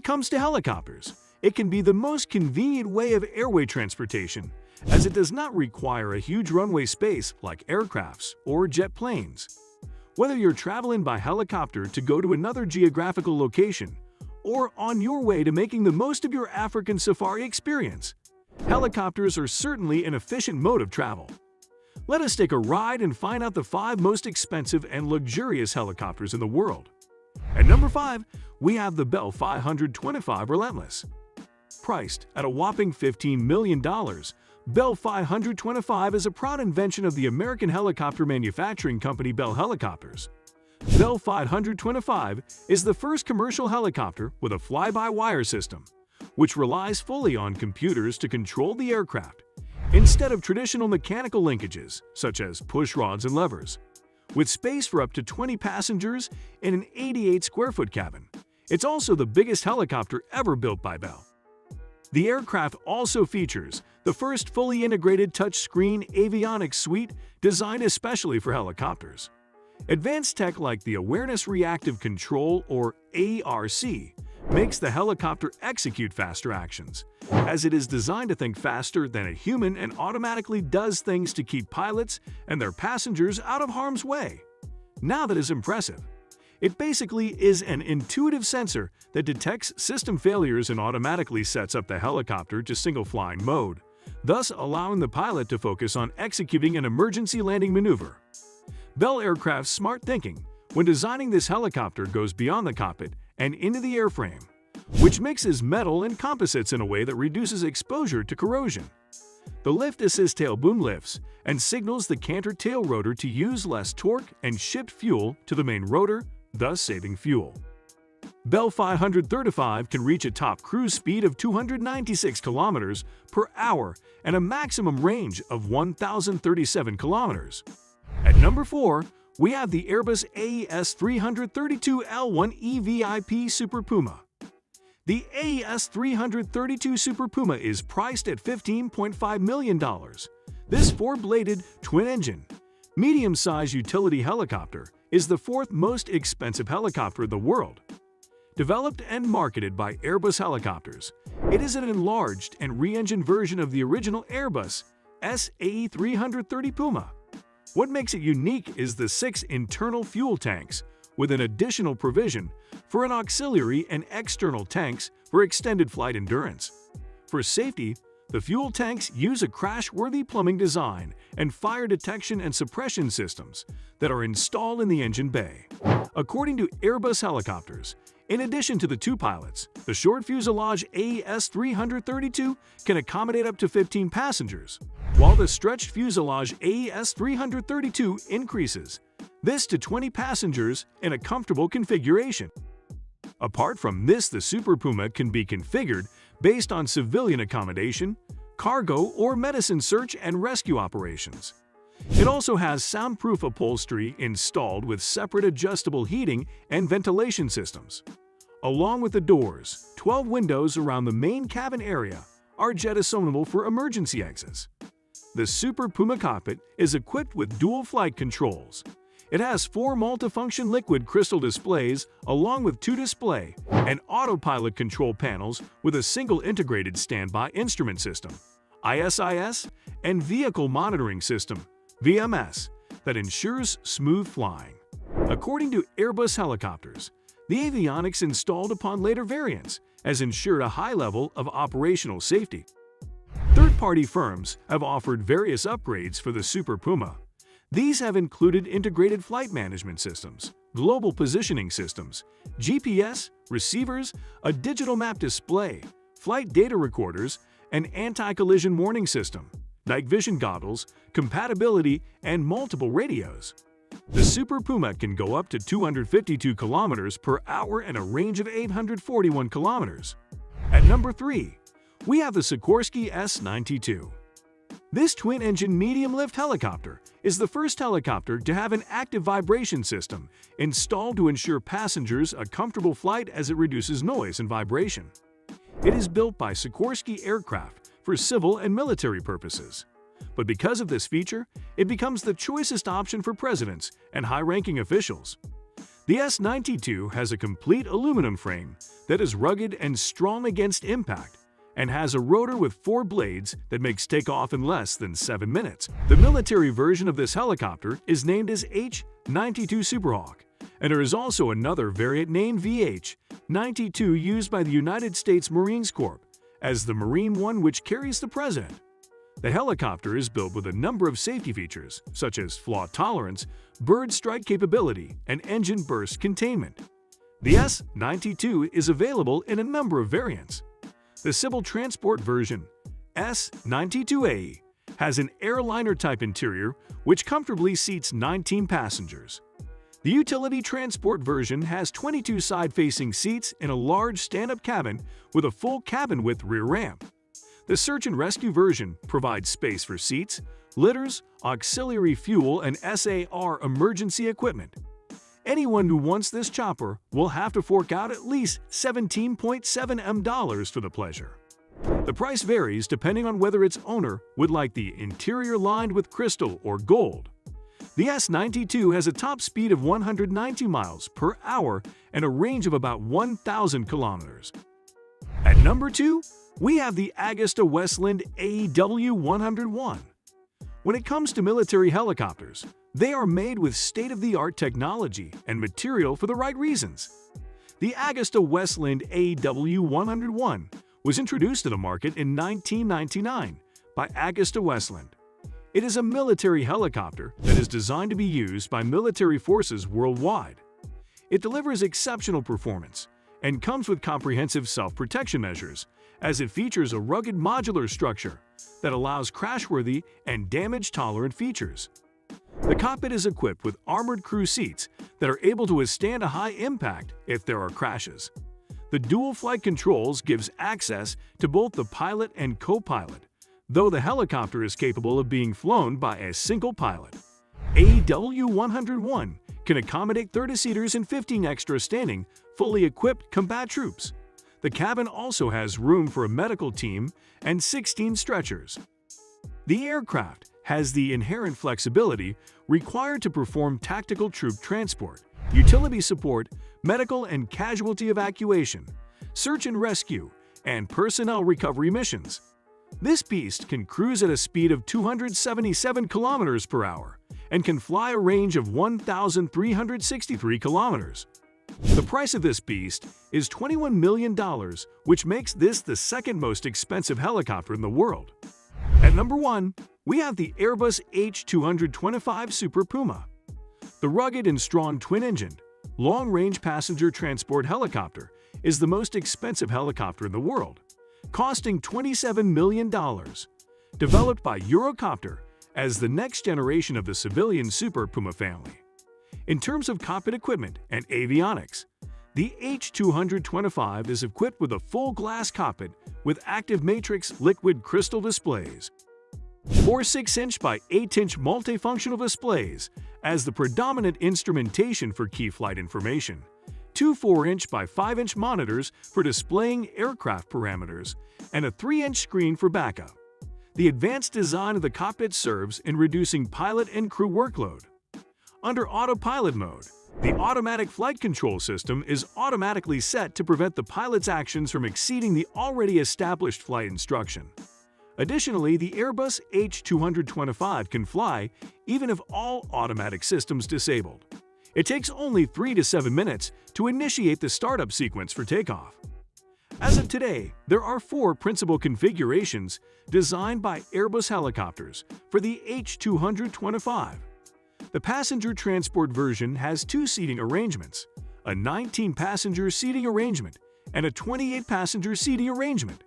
comes to helicopters, it can be the most convenient way of airway transportation, as it does not require a huge runway space like aircrafts or jet planes. Whether you're traveling by helicopter to go to another geographical location or on your way to making the most of your African safari experience, helicopters are certainly an efficient mode of travel. Let us take a ride and find out the 5 most expensive and luxurious helicopters in the world. At number 5, we have the Bell 525 Relentless. Priced at a whopping $15 million, Bell 525 is a proud invention of the American helicopter manufacturing company Bell Helicopters. Bell 525 is the first commercial helicopter with a fly-by-wire system, which relies fully on computers to control the aircraft, instead of traditional mechanical linkages such as push rods and levers. With space for up to 20 passengers in an 88-square-foot cabin, it's also the biggest helicopter ever built by Bell. The aircraft also features the first fully integrated touchscreen avionics suite designed especially for helicopters. Advanced tech like the Awareness Reactive Control, or ARC, makes the helicopter execute faster actions, as it is designed to think faster than a human and automatically does things to keep pilots and their passengers out of harm's way. Now that is impressive. It basically is an intuitive sensor that detects system failures and automatically sets up the helicopter to single-flying mode, thus allowing the pilot to focus on executing an emergency landing maneuver. Bell Aircraft's smart thinking when designing this helicopter goes beyond the cockpit and into the airframe, which mixes metal and composites in a way that reduces exposure to corrosion. The lift assist tail boom lifts and signals the canter tail rotor to use less torque and shift fuel to the main rotor, thus saving fuel. Bell 535 can reach a top cruise speed of 296 km per hour and a maximum range of 1,037 km. At number 4, we have the Airbus AES 332 L1 EVIP Super Puma. The AES 332 Super Puma is priced at $15.5 million. This 4-bladed, twin-engine, medium-sized utility helicopter is the 4th most expensive helicopter in the world. Developed and marketed by Airbus Helicopters, it is an enlarged and re-engined version of the original Airbus SAE 330 Puma. What makes it unique is the 6 internal fuel tanks, with an additional provision for an auxiliary and external tanks for extended flight endurance. For safety, the fuel tanks use a crash-worthy plumbing design and fire detection and suppression systems that are installed in the engine bay. According to Airbus Helicopters, in addition to the 2 pilots, the short fuselage AES 332 can accommodate up to 15 passengers, while the stretched fuselage AES 332 increases this to 20 passengers in a comfortable configuration. Apart from this, the Super Puma can be configured based on civilian accommodation, cargo, or medicine search and rescue operations. It also has soundproof upholstery installed with separate adjustable heating and ventilation systems. Along with the doors, 12 windows around the main cabin area are jettisonable for emergency exits. The Super Puma cockpit is equipped with dual flight controls. It has 4 multifunction liquid crystal displays along with 2 display and autopilot control panels with a single integrated standby instrument system, ISIS, and vehicle monitoring system, VMS, that ensures smooth flying. According to Airbus Helicopters, the avionics installed upon later variants has ensured a high level of operational safety. Third-party firms have offered various upgrades for the Super Puma. These have included integrated flight management systems, global positioning systems, GPS, receivers, a digital map display, flight data recorders, an anti-collision warning system, night vision goggles, compatibility, and multiple radios. The Super Puma can go up to 252 km per hour and a range of 841 km. At number 3, we have the Sikorsky S-92. This twin-engine medium-lift helicopter is the first helicopter to have an active vibration system installed to ensure passengers a comfortable flight as it reduces noise and vibration. It is built by Sikorsky Aircraft for civil and military purposes. But because of this feature, it becomes the choicest option for presidents and high-ranking officials. The S-92 has a complete aluminum frame that is rugged and strong against impact and has a rotor with 4 blades that makes takeoff in less than 7 minutes. The military version of this helicopter is named as H-92 Superhawk, and there is also another variant named VH-92 used by the United States Marine Corps as the Marine One, which carries the President. The helicopter is built with a number of safety features, such as flaw tolerance, bird strike capability, and engine burst containment. The S-92 is available in a number of variants. The civil transport version, S-92A, has an airliner-type interior which comfortably seats 19 passengers. The utility transport version has 22 side-facing seats in a large stand-up cabin with a full cabin-width rear ramp. The search and rescue version provides space for seats, litters, auxiliary fuel, and SAR emergency equipment. Anyone who wants this chopper will have to fork out at least $17.7 million for the pleasure. The price varies depending on whether its owner would like the interior lined with crystal or gold. The S-92 has a top speed of 190 miles per hour and a range of about 1,000 kilometers. At number 2, we have the AgustaWestland AW101. When it comes to military helicopters, they are made with state-of-the-art technology and material for the right reasons. The AgustaWestland AW101 was introduced to the market in 1999 by AgustaWestland. It is a military helicopter that is designed to be used by military forces worldwide. It delivers exceptional performance and comes with comprehensive self-protection measures, as it features a rugged modular structure that allows crashworthy and damage-tolerant features. The cockpit is equipped with armored crew seats that are able to withstand a high impact if there are crashes. The dual flight controls gives access to both the pilot and co-pilot, though the helicopter is capable of being flown by a single pilot. AW101 can accommodate 30-seaters and 15 extra standing, fully equipped combat troops. The cabin also has room for a medical team and 16 stretchers. The aircraft has the inherent flexibility required to perform tactical troop transport, utility support, medical and casualty evacuation, search and rescue, and personnel recovery missions. This beast can cruise at a speed of 277 kilometers per hour and can fly a range of 1,363 kilometers. The price of this beast is $21 million, which makes this the second most expensive helicopter in the world. At number 1, we have the Airbus H225 Super Puma. The rugged and strong twin-engined, long-range passenger transport helicopter is the most expensive helicopter in the world, costing $27 million. Developed by Eurocopter as the next generation of the civilian Super Puma family. In terms of cockpit equipment and avionics, the H225 is equipped with a full glass cockpit with active matrix liquid crystal displays, 4 6-inch by 8-inch multifunctional displays as the predominant instrumentation for key flight information, 2 4-inch by 5-inch monitors for displaying aircraft parameters, and a 3-inch screen for backup. The advanced design of the cockpit serves in reducing pilot and crew workload. Under autopilot mode, the automatic flight control system is automatically set to prevent the pilot's actions from exceeding the already established flight instruction. Additionally, the Airbus H225 can fly even if all automatic systems disabled. It takes only 3 to 7 minutes to initiate the startup sequence for takeoff. As of today, there are 4 principal configurations designed by Airbus helicopters for the H225. The passenger transport version has 2 seating arrangements, a 19-passenger seating arrangement and a 28-passenger seating arrangement.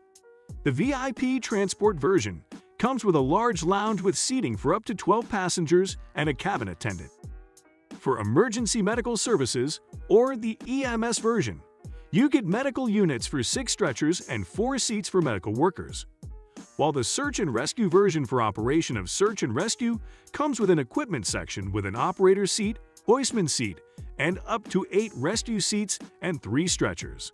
The VIP transport version comes with a large lounge with seating for up to 12 passengers and a cabin attendant. For emergency medical services, or the EMS version, you get medical units for 6 stretchers and 4 seats for medical workers. While the search and rescue version for operation of search and rescue comes with an equipment section with an operator seat, hoistman seat, and up to 8 rescue seats and 3 stretchers.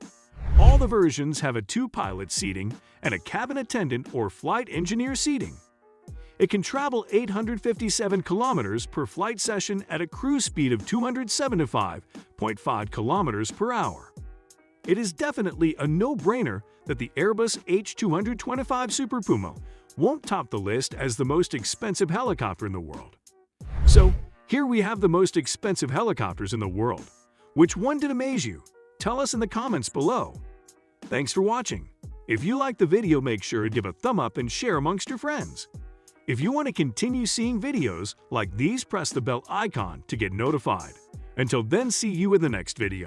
All the versions have a 2-pilot seating and a cabin attendant or flight engineer seating. It can travel 857 kilometers per flight session at a cruise speed of 275.5 kilometers per hour. It is definitely a no-brainer that the Airbus H225 Super Puma won't top the list as the most expensive helicopter in the world. So, here we have the most expensive helicopters in the world. Which one did amaze you? Tell us in the comments below. Thanks for watching. If you liked the video, make sure to give a thumb up and share amongst your friends. If you want to continue seeing videos like these, press the bell icon to get notified. Until then, see you in the next video.